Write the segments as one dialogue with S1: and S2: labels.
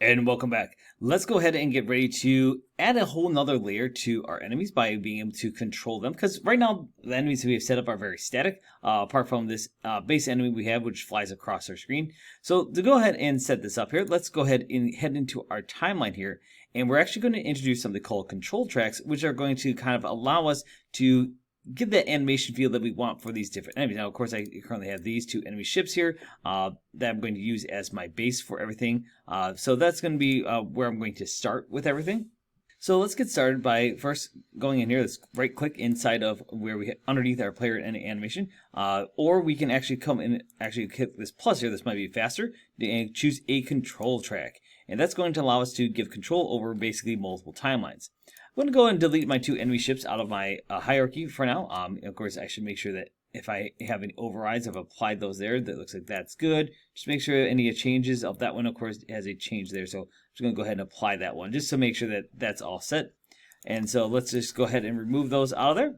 S1: And welcome back. Let's go ahead and get ready to add a whole nother layer to our enemies by being able to control them. Because right now, the enemies we have set up are very static, apart from this base enemy we have, which flies across our screen. So to go ahead and set this up here, let's go ahead and head into our timeline here. And we're actually going to introduce something called control tracks, which are going to kind of allow us to give that animation feel that we want for these different enemies. Now, of course, I currently have these two enemy ships here that I'm going to use as my base for everything. So that's going to be where I'm going to start with everything. So let's get started by first going in here. Let's right click inside of where we hit underneath our player and animation. Or we can actually come in, actually hit this plus here. This might be faster, and choose a control track. And that's going to allow us to give control over basically multiple timelines. I'm going to go and delete my two enemy ships out of my hierarchy for now. Of course, I should make sure that if I have any overrides, I've applied those there. That looks like that's good. Just make sure any changes of that one, of course, has a change there. So I'm just going to go ahead and apply that one just to make sure that that's all set. And so let's just go ahead and remove those out of there.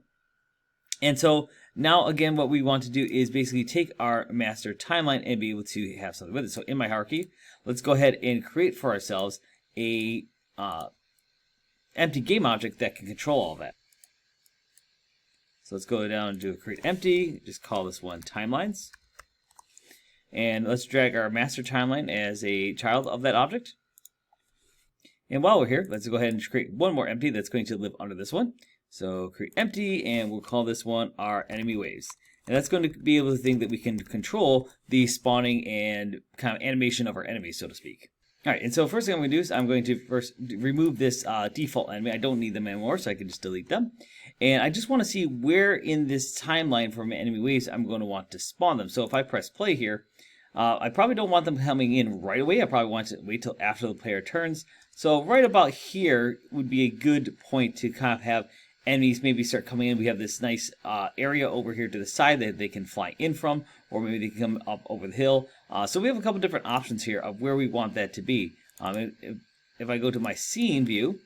S1: And so now, again, what we want to do is basically take our master timeline and be able to have something with it. So in my hierarchy, let's go ahead and create for ourselves a empty game object that can control all that. So let's go down and do a create empty, just call this one timelines. And let's drag our master timeline as a child of that object. And while we're here, let's go ahead and create one more empty that's going to live under this one. So create empty, and we'll call this one our enemy waves. And that's going to be able to think that we can control the spawning and kind of animation of our enemies, so to speak. Alright, and so first thing I'm going to do is I'm going to first remove this default enemy. I don't need them anymore, so I can just delete them. And I just want to see where in this timeline for my enemy waves I'm going to want to spawn them. So if I press play here, I probably don't want them coming in right away. I probably want to wait till after the player turns. So right about here would be a good point to kind of have enemies maybe start coming in. We have this nice area over here to the side that they can fly in from, or maybe they can come up over the hill. So we have a couple different options here of where we want that to be. If I go to my scene view,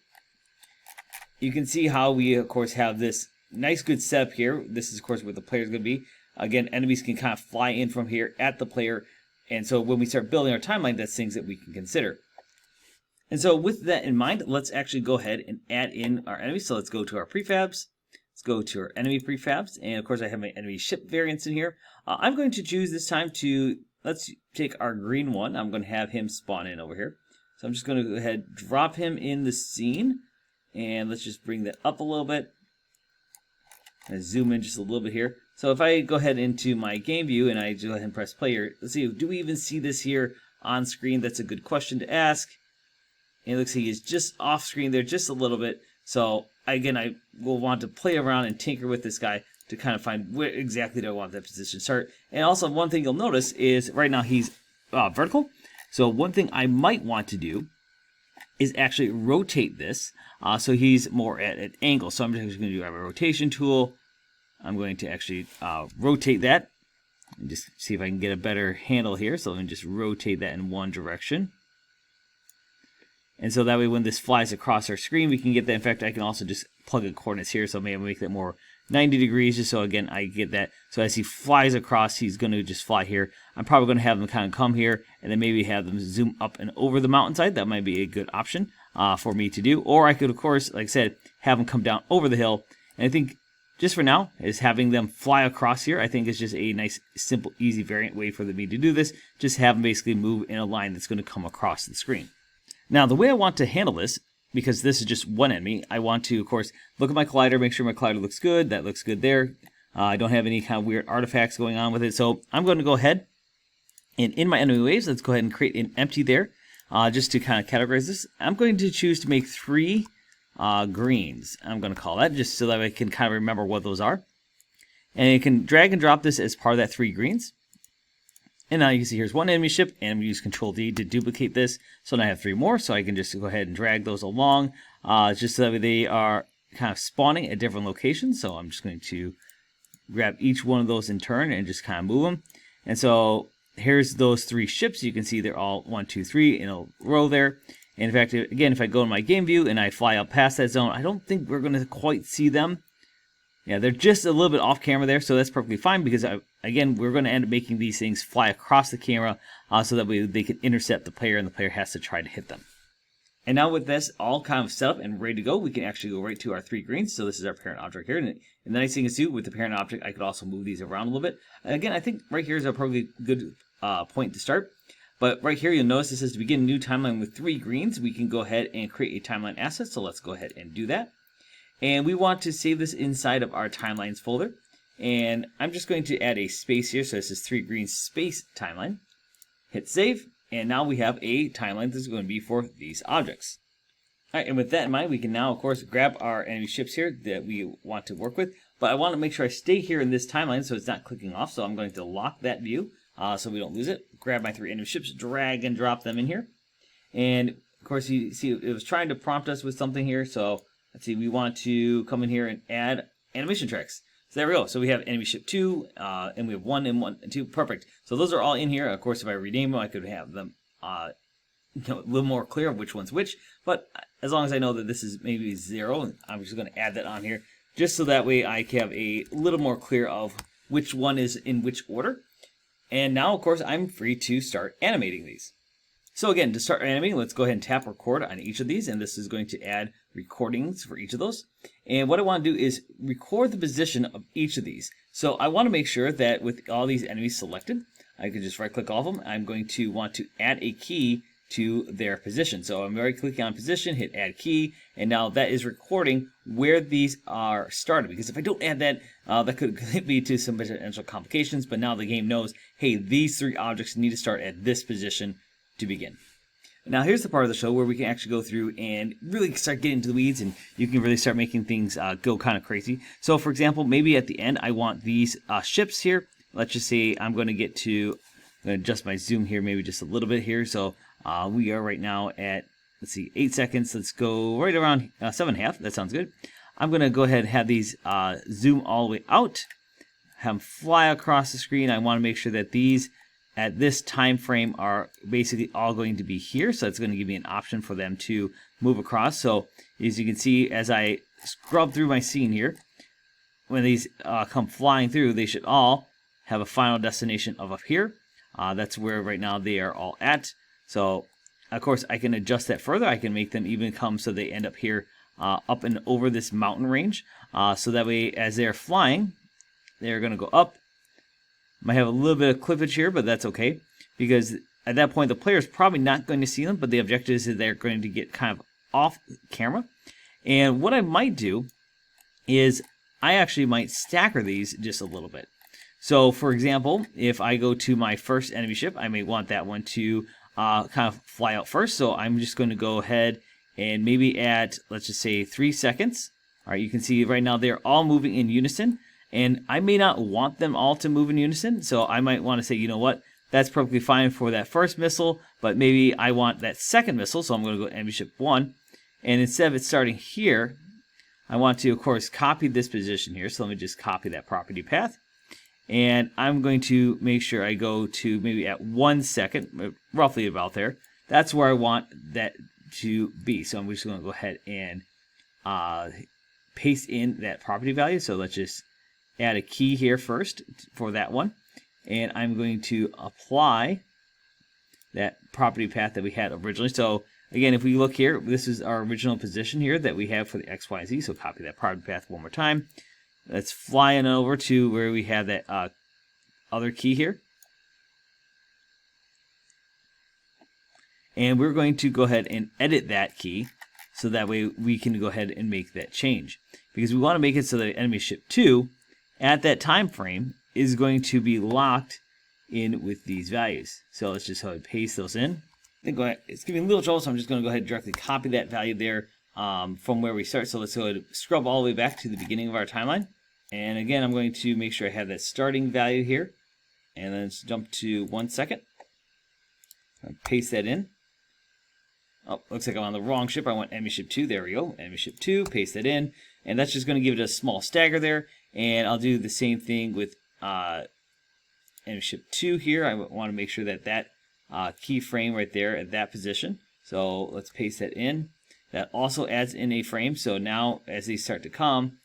S1: you can see how we, of course, have this nice good setup here. This is, of course, where the player is going to be. Again, enemies can kind of fly in from here at the player. And so when we start building our timeline, that's things that we can consider. And so with that in mind, let's actually go ahead and add in our enemies. So let's go to our prefabs. Let's go to our enemy prefabs. And of course, I have my enemy ship variants in here. I'm going to choose this time to, let's take our green one. I'm going to have him spawn in over here. So I'm just going to go ahead and drop him in the scene. And let's just bring that up a little bit. And zoom in just a little bit here. So if I go ahead into my game view and I go ahead and press play here, let's see, do we even see this here on screen? That's a good question to ask. And it looks like he's just off screen there just a little bit. So again, I will want to play around and tinker with this guy to kind of find where exactly do I want that position to start. And also one thing you'll notice is right now he's vertical. So one thing I might want to do is actually rotate this so he's more at an angle. So I'm just going to do a rotation tool. I'm going to actually rotate that and just see if I can get a better handle here. So let me just rotate that in one direction. And so that way when this flies across our screen, we can get that. In fact, I can also just plug in coordinates here. So maybe make that more 90 degrees just so, again, I get that. So as he flies across, he's going to just fly here. I'm probably going to have them kind of come here and then maybe have them zoom up and over the mountainside. That might be a good option for me to do. Or I could, of course, like I said, have them come down over the hill. And I think just for now is having them fly across here. I think is just a nice, simple, easy variant way for me to do this. Just have them basically move in a line that's going to come across the screen. Now, the way I want to handle this, because this is just one enemy, I want to, of course, look at my collider, make sure my collider looks good. That looks good there. I don't have any kind of weird artifacts going on with it. So I'm going to go ahead and in my enemy waves, let's go ahead and create an empty there just to kind of categorize this. I'm going to choose to make 3 greens. I'm going to call that just so that I can kind of remember what those are. And you can drag and drop this as part of that 3 greens. And now you can see here's one enemy ship, and I'm going to use Control D to duplicate this. So now I have 3 more, so I can just go ahead and drag those along, just so that they are kind of spawning at different locations. So I'm just going to grab each one of those in turn and just kind of move them. And so here's those 3 ships. You can see they're all 1, 2, 3 in a row there. And in fact, again, if I go in my game view and I fly up past that zone, I don't think we're going to quite see them. Yeah, they're just a little bit off camera there, so that's perfectly fine because, again, we're going to end up making these things fly across the camera so that way they can intercept the player and the player has to try to hit them. And now with this all kind of set up and ready to go, we can actually go right to our 3 greens. So this is our parent object here. And the nice thing is too, with the parent object, I could also move these around a little bit. And again, I think right here is a probably good point to start. But right here, you'll notice it says to begin a new timeline with 3 greens. We can go ahead and create a timeline asset. So let's go ahead and do that. And we want to save this inside of our timelines folder. And I'm just going to add a space here. So this is 3 green space timeline. Hit save. And now we have a timeline that's going to be for these objects. All right, and with that in mind, we can now, of course, grab our enemy ships here that we want to work with. But I want to make sure I stay here in this timeline so it's not clicking off. So I'm going to lock that view so we don't lose it. Grab my 3 enemy ships, drag and drop them in here. And, of course, you see it was trying to prompt us with something here. So let's see, we want to come in here and add animation tracks. So there we go. So we have enemy ship 2, and we have 1 and 1 and 2. Perfect. So those are all in here. Of course, if I rename them, I could have them a little more clear of which one's which. But as long as I know that this is maybe 0, I'm just going to add that on here, just so that way I can have a little more clear of which one is in which order. And now, of course, I'm free to start animating these. So again, to start animating, let's go ahead and tap record on each of these, and this is going to add recordings for each of those. And what I want to do is record the position of each of these. So I want to make sure that with all these enemies selected, I can just right click all of them. I'm going to want to add a key to their position. So I'm right clicking on position, hit add key, and now that is recording where these are started. Because if I don't add that, that could lead to some potential complications, but now the game knows, hey, these 3 objects need to start at this position to begin. Now here's the part of the show where we can actually go through and really start getting into the weeds, and you can really start making things go kind of crazy. So for example, maybe at the end I want these ships here. Let's just say I'm going to adjust my zoom here maybe just a little bit here. So we are right now at, let's see, 8 seconds. Let's go right around 7.5. That sounds good. I'm going to go ahead and have these zoom all the way out, have them fly across the screen. I want to make sure that these at this time frame are basically all going to be here. So it's going to give me an option for them to move across. So as you can see, as I scrub through my scene here, when these come flying through, they should all have a final destination of up here. That's where right now they are all at. So of course I can adjust that further. I can make them even come so they end up here up and over this mountain range. So that way as they're flying, they're going to go up. Might have a little bit of clippage here, but that's okay, because at that point the player is probably not going to see them, but the objective is that they're going to get kind of off camera. And what I might do is I actually might stagger these just a little bit. So for example, if I go to my first enemy ship, I may want that one to kind of fly out first. So I'm just going to go ahead and maybe at, let's just say 3 seconds. All right, you can see right now they're all moving in unison. And I may not want them all to move in unison, so I might want to say, you know what, that's perfectly fine for that first missile, but maybe I want that second missile, so I'm going to go enemy ship 1. And instead of it starting here, I want to, of course, copy this position here. So let me just copy that property path. And I'm going to make sure I go to maybe at 1 second, roughly about there. That's where I want that to be. So I'm just going to go ahead and paste in that property value. So let's just add a key here first for that one, and I'm going to apply that property path that we had originally. So again, if we look here, this is our original position here that we have for the X, Y, Z. So copy that property path one more time. Let's fly on over to where we have that other key here, and we're going to go ahead and edit that key so that way we can go ahead and make that change, because we want to make it so that enemy ship 2 at that time frame is going to be locked in with these values. So let's just go ahead and paste those in. Then go ahead. It's giving me a little trouble, so I'm just going to go ahead and directly copy that value there from where we start. So let's go ahead and scrub all the way back to the beginning of our timeline. And again, I'm going to make sure I have that starting value here. And then let's jump to 1 second. Paste that in. Oh, looks like I'm on the wrong ship. I want enemy ship 2. There we go. Enemy ship 2. Paste that in. And that's just going to give it a small stagger there. And I'll do the same thing with enemy ship 2 here. I want to make sure that that keyframe right there at that position. So let's paste that in. That also adds in a frame. So now as they start to come,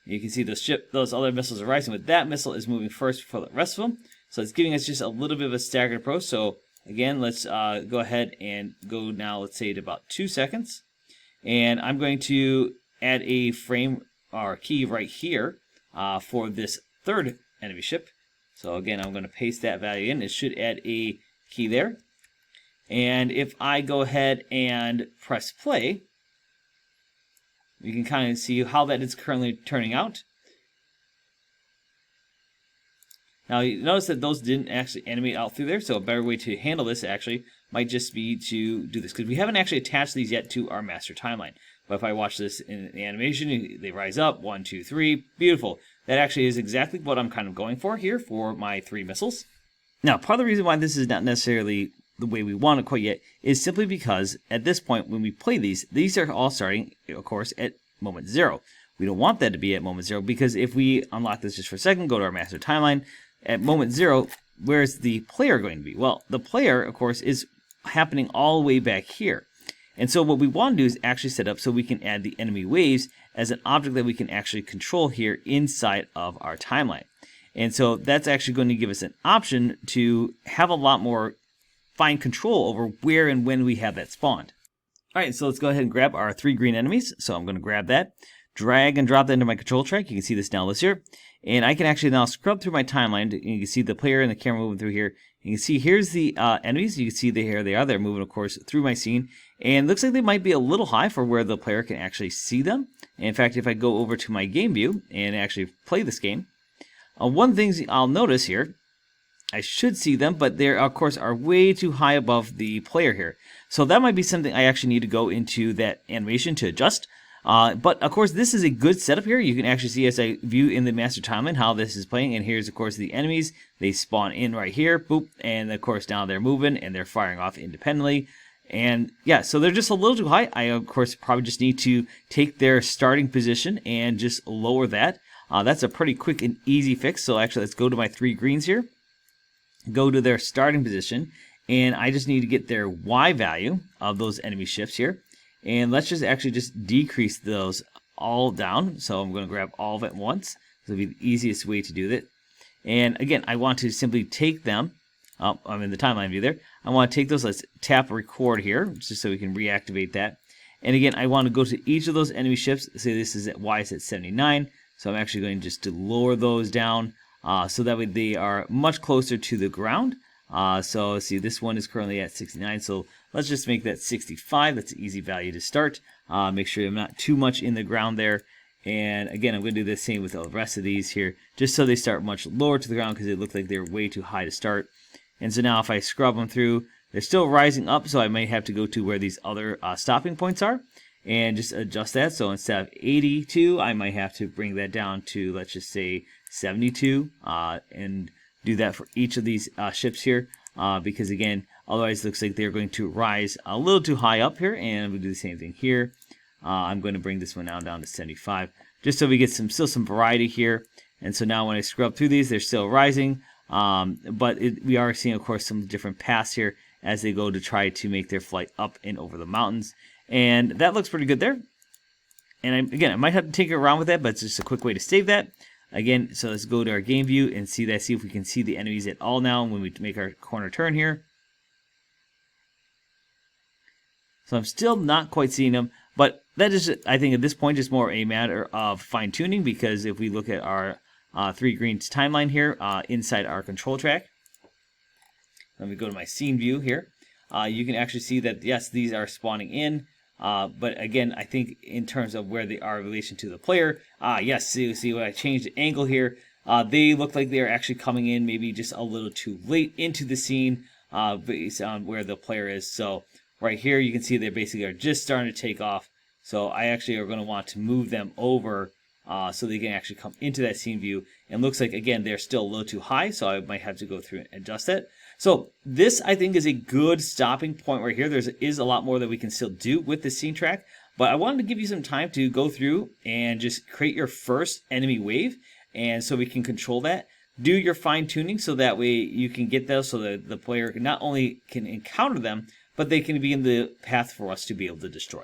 S1: you can see those other missiles are rising, but that missile is moving first for the rest of them. So it's giving us just a little bit of a staggered approach. So Again, let's go ahead and go now, let's say, to about 2 seconds. And I'm going to add a frame or key right here for this third enemy ship. So again, I'm going to paste that value in. It should add a key there. And if I go ahead and press play, you can kind of see how that is currently turning out. Now, you notice that those didn't actually animate out through there, so a better way to handle this actually might just be to do this, because we haven't actually attached these yet to our master timeline. But if I watch this in the animation, they rise up, 1, 2, 3, beautiful. That actually is exactly what I'm kind of going for here for my 3 missiles. Now, part of the reason why this is not necessarily the way we want it quite yet is simply because at this point when we play these are all starting, of course, at moment 0. We don't want that to be at moment 0, because if we unlock this just for a second, go to our master timeline, at moment 0, where's the player going to be? Well, the player, of course, is happening all the way back here. And so what we want to do is actually set up so we can add the enemy waves as an object that we can actually control here inside of our timeline. And so that's actually going to give us an option to have a lot more fine control over where and when we have that spawned. All right, so let's go ahead and grab our 3 green enemies. So I'm going to grab that, drag and drop that into my control track. You can see this down list here. And I can actually now scrub through my timeline. And you can see the player and the camera moving through here. You can see here's the enemies. You can see here they are. They're moving, of course, through my scene. And it looks like they might be a little high for where the player can actually see them. And in fact, if I go over to my game view and actually play this game, one thing I'll notice here, I should see them, but they, of course, are way too high above the player here. So that might be something I actually need to go into that animation to adjust. But, of course, this is a good setup here. You can actually see as I view in the master timeline how this is playing. And here's, of course, the enemies. They spawn in right here. Boop. And, of course, now they're moving and they're firing off independently. And, yeah, so they're just a little too high. I, of course, probably just need to take their starting position and just lower that. That's a pretty quick and easy fix. So, actually, let's go to my 3 greens here. Go to their starting position. And I just need to get their Y value of those enemy ships here. And let's just actually just decrease those all down. So I'm going to grab all of it at once. This will be the easiest way to do that. And again, I want to simply take them. I'm in the timeline view there. I want to take those. Let's tap record here, just so we can reactivate that. And again, I want to go to each of those enemy ships. Say this is at Y is at 79. So I'm actually going just to lower those down so that way they are much closer to the ground. So let's see, this one is currently at 69, so let's just make that 65. That's an easy value to start. Make sure I'm not too much in the ground there. And again, I'm going to do the same with the rest of these here, just so they start much lower to the ground because they look like they're way too high to start. And so now if I scrub them through, they're still rising up, so I may have to go to where these other stopping points are and just adjust that. So instead of 82, I might have to bring that down to, let's just say, 72 and do that for each of these ships here, because again, otherwise it looks like they're going to rise a little too high up here, and we'll do the same thing here. I'm going to bring this one down to 75, just so we get still some variety here. And so now when I scrub through these, they're still rising, but we are seeing, of course, some different paths here as they go to try to make their flight up and over the mountains, and that looks pretty good there. And again, I might have to tinker around with that, but it's just a quick way to save that. Again, so let's go to our game view and see if we can see the enemies at all now when we make our corner turn here. So I'm still not quite seeing them, but that is, I think at this point, just more a matter of fine-tuning, because if we look at our 3 greens timeline here inside our control track, let me go to my scene view here. You can actually see that, yes, these are spawning in. But again, I think in terms of where they are in relation to the player, yes, see when I changed the angle here, they look like they're actually coming in maybe just a little too late into the scene based on where the player is. So right here, you can see they basically are just starting to take off. So I actually are going to want to move them over so they can actually come into that scene view. And looks like, again, they're still a little too high, so I might have to go through and adjust that. So this, I think, is a good stopping point right here. There is a lot more that we can still do with the scene track, but I wanted to give you some time to go through and just create your first enemy wave, and so we can control that. Do your fine-tuning so that way you can get those so that the player not only can encounter them, but they can be in the path for us to be able to destroy.